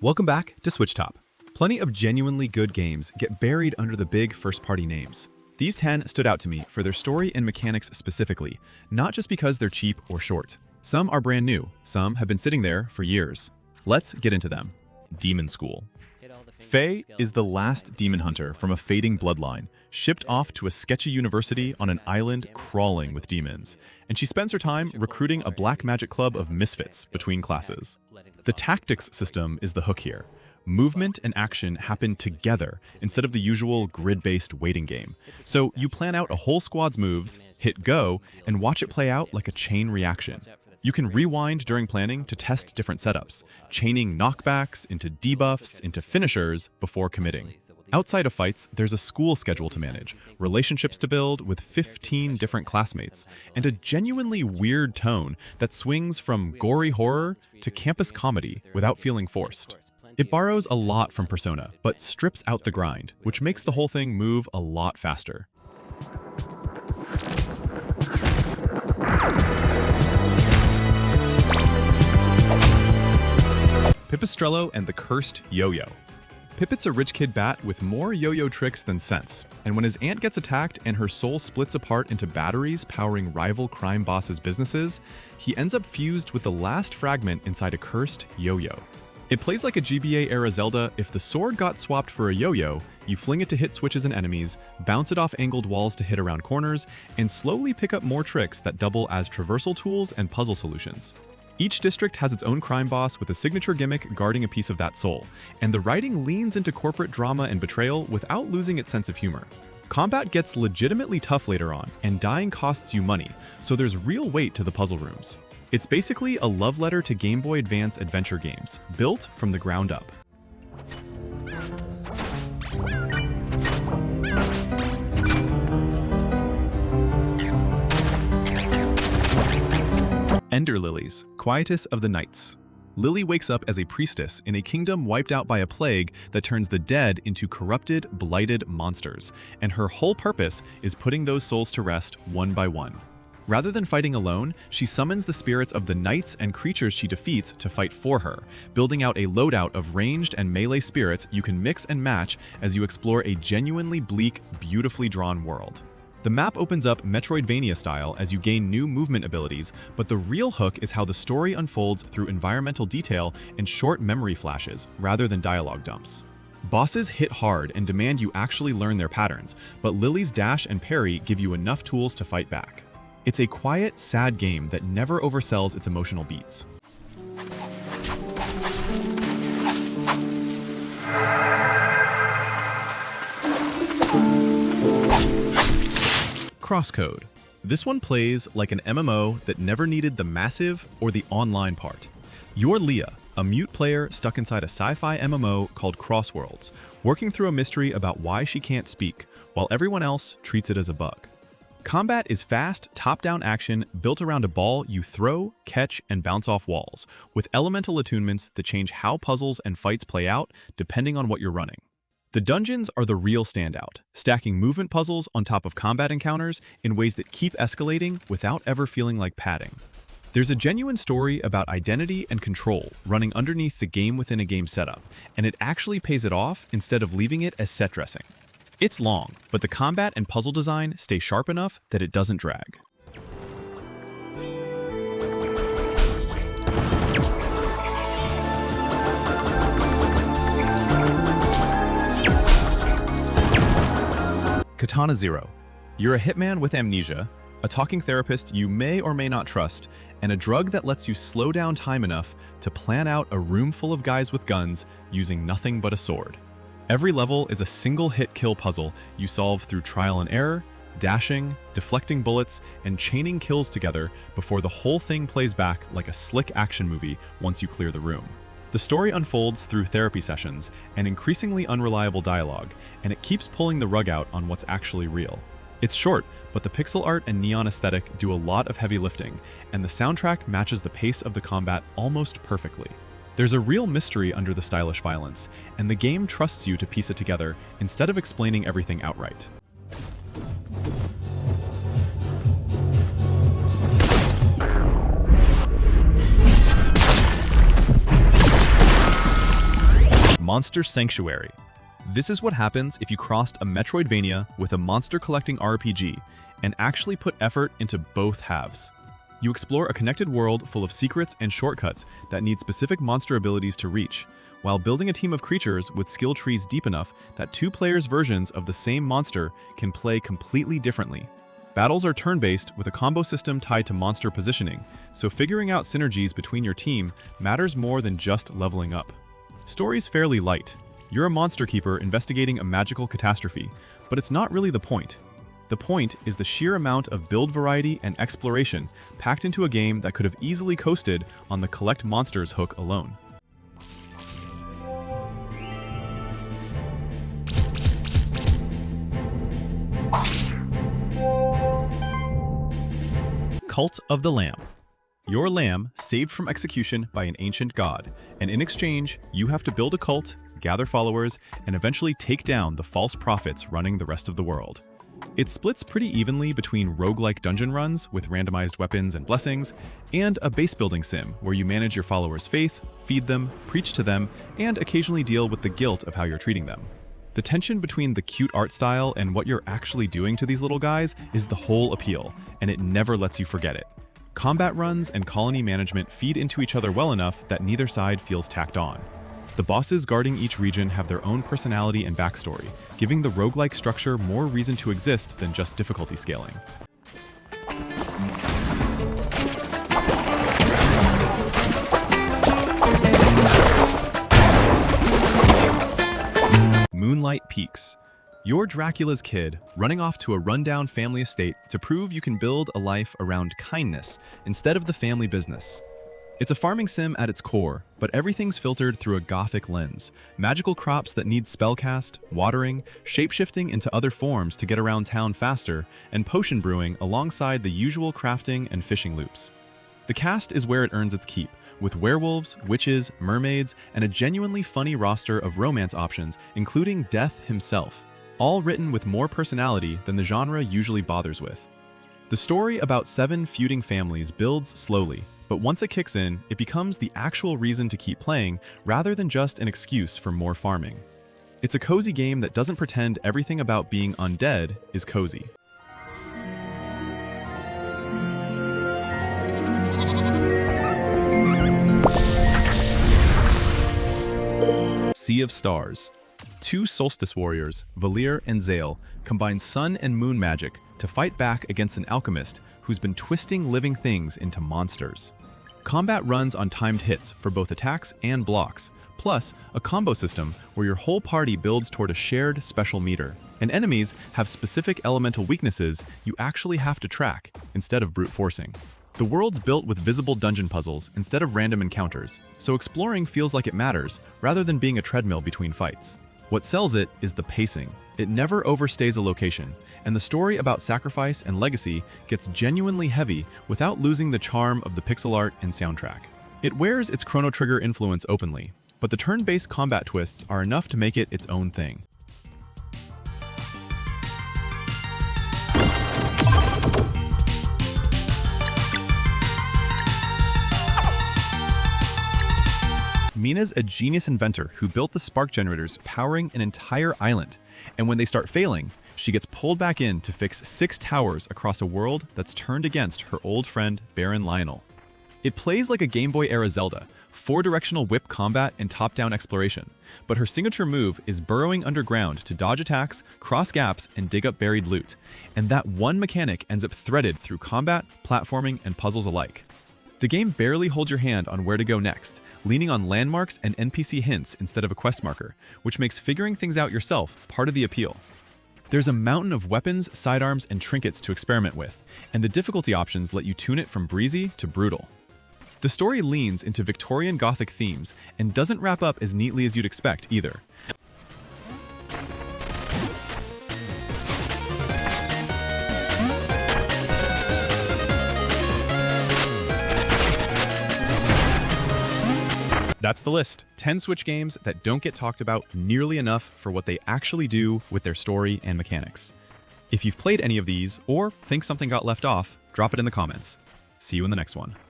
Welcome back to SwitchTop. Plenty of genuinely good games get buried under the big first-party names. These 10 stood out to me for their story and mechanics specifically, not just because they're cheap or short. Some are brand new, some have been sitting there for years. Let's get into them. Demonschool. Faye is the last demon hunter from a fading bloodline, shipped off to a sketchy university on an island crawling with demons, and she spends her time recruiting a black magic club of misfits between classes. The tactics system is the hook here. Movement and action happen together instead of the usual grid-based waiting game. So you plan out a whole squad's moves, hit go, and watch it play out like a chain reaction. You can rewind during planning to test different setups, chaining knockbacks into debuffs into finishers before committing. Outside of fights, there's a school schedule to manage, relationships to build with 15 different classmates, and a genuinely weird tone that swings from gory horror to campus comedy without feeling forced. It borrows a lot from Persona, but strips out the grind, which makes the whole thing move a lot faster. Pipistrello and the Cursed Yoyo. Pipit's a rich kid bat with more yo-yo tricks than sense, and when his aunt gets attacked and her soul splits apart into batteries powering rival crime bosses' businesses, he ends up fused with the last fragment inside a cursed yo-yo. It plays like a GBA-era Zelda. If the sword got swapped for a yo-yo, you fling it to hit switches and enemies, bounce it off angled walls to hit around corners, and slowly pick up more tricks that double as traversal tools and puzzle solutions. Each district has its own crime boss with a signature gimmick guarding a piece of that soul, and the writing leans into corporate drama and betrayal without losing its sense of humor. Combat gets legitimately tough later on, and dying costs you money, so there's real weight to the puzzle rooms. It's basically a love letter to Game Boy Advance adventure games, built from the ground up. Ender Lilies, Quietus of the Nights. Lily wakes up as a priestess in a kingdom wiped out by a plague that turns the dead into corrupted, blighted monsters, and her whole purpose is putting those souls to rest one by one. Rather than fighting alone, she summons the spirits of the knights and creatures she defeats to fight for her, building out a loadout of ranged and melee spirits you can mix and match as you explore a genuinely bleak, beautifully drawn world. The map opens up Metroidvania style as you gain new movement abilities, but the real hook is how the story unfolds through environmental detail and short memory flashes, rather than dialogue dumps. Bosses hit hard and demand you actually learn their patterns, but Lily's dash and parry give you enough tools to fight back. It's a quiet, sad game that never oversells its emotional beats. CrossCode. This one plays like an MMO that never needed the massive or the online part. You're Leah, a mute player stuck inside a sci-fi MMO called Crossworlds, working through a mystery about why she can't speak, while everyone else treats it as a bug. Combat is fast, top-down action built around a ball you throw, catch, and bounce off walls, with elemental attunements that change how puzzles and fights play out depending on what you're running. The dungeons are the real standout, stacking movement puzzles on top of combat encounters in ways that keep escalating without ever feeling like padding. There's a genuine story about identity and control running underneath the game-within-a-game setup, and it actually pays it off instead of leaving it as set dressing. It's long, but the combat and puzzle design stay sharp enough that it doesn't drag. Katana ZERO. You're a hitman with amnesia, a talking therapist you may or may not trust, and a drug that lets you slow down time enough to plan out a room full of guys with guns using nothing but a sword. Every level is a single-hit kill puzzle you solve through trial and error, dashing, deflecting bullets, and chaining kills together before the whole thing plays back like a slick action movie once you clear the room. The story unfolds through therapy sessions and increasingly unreliable dialogue, and it keeps pulling the rug out on what's actually real. It's short, but the pixel art and neon aesthetic do a lot of heavy lifting, and the soundtrack matches the pace of the combat almost perfectly. There's a real mystery under the stylish violence, and the game trusts you to piece it together instead of explaining everything outright. Monster Sanctuary. This is what happens if you crossed a Metroidvania with a monster-collecting RPG and actually put effort into both halves. You explore a connected world full of secrets and shortcuts that need specific monster abilities to reach, while building a team of creatures with skill trees deep enough that two players' versions of the same monster can play completely differently. Battles are turn-based with a combo system tied to monster positioning, so figuring out synergies between your team matters more than just leveling up. Story's fairly light. You're a monster keeper investigating a magical catastrophe, but it's not really the point. The point is the sheer amount of build variety and exploration packed into a game that could have easily coasted on the collect monsters hook alone. Cult of the Lamb. Your lamb saved from execution by an ancient god, and in exchange, you have to build a cult, gather followers, and eventually take down the false prophets running the rest of the world. It splits pretty evenly between roguelike dungeon runs with randomized weapons and blessings, and a base building sim where you manage your followers' faith, feed them, preach to them, and occasionally deal with the guilt of how you're treating them. The tension between the cute art style and what you're actually doing to these little guys is the whole appeal, and it never lets you forget it. Combat runs and colony management feed into each other well enough that neither side feels tacked on. The bosses guarding each region have their own personality and backstory, giving the roguelike structure more reason to exist than just difficulty scaling. Moonlight Peaks. You're Dracula's kid, running off to a rundown family estate to prove you can build a life around kindness instead of the family business. It's a farming sim at its core, but everything's filtered through a gothic lens. Magical crops that need spellcast, watering, shapeshifting into other forms to get around town faster, and potion brewing alongside the usual crafting and fishing loops. The cast is where it earns its keep, with werewolves, witches, mermaids, and a genuinely funny roster of romance options, including Death himself, all written with more personality than the genre usually bothers with. The story about 7 feuding families builds slowly, but once it kicks in, it becomes the actual reason to keep playing rather than just an excuse for more farming. It's a cozy game that doesn't pretend everything about being undead is cozy. Sea of Stars. 2 solstice warriors, Valir and Zale, combine sun and moon magic to fight back against an alchemist who's been twisting living things into monsters. Combat runs on timed hits for both attacks and blocks, plus a combo system where your whole party builds toward a shared special meter, and enemies have specific elemental weaknesses you actually have to track instead of brute forcing. The world's built with visible dungeon puzzles instead of random encounters, so exploring feels like it matters rather than being a treadmill between fights. What sells it is the pacing. It never overstays a location, and the story about sacrifice and legacy gets genuinely heavy without losing the charm of the pixel art and soundtrack. It wears its Chrono Trigger influence openly, but the turn-based combat twists are enough to make it its own thing. Mina's a genius inventor who built the spark generators powering an entire island, and when they start failing, she gets pulled back in to fix 6 towers across a world that's turned against her old friend Baron Lionel. It plays like a Game Boy-era Zelda, 4-directional whip combat and top-down exploration, but her signature move is burrowing underground to dodge attacks, cross gaps, and dig up buried loot, and that one mechanic ends up threaded through combat, platforming, and puzzles alike. The game barely holds your hand on where to go next, leaning on landmarks and NPC hints instead of a quest marker, which makes figuring things out yourself part of the appeal. There's a mountain of weapons, sidearms, and trinkets to experiment with, and the difficulty options let you tune it from breezy to brutal. The story leans into Victorian Gothic themes and doesn't wrap up as neatly as you'd expect either. That's the list. 10 Switch games that don't get talked about nearly enough for what they actually do with their story and mechanics. If you've played any of these or think something got left off, drop it in the comments. See you in the next one.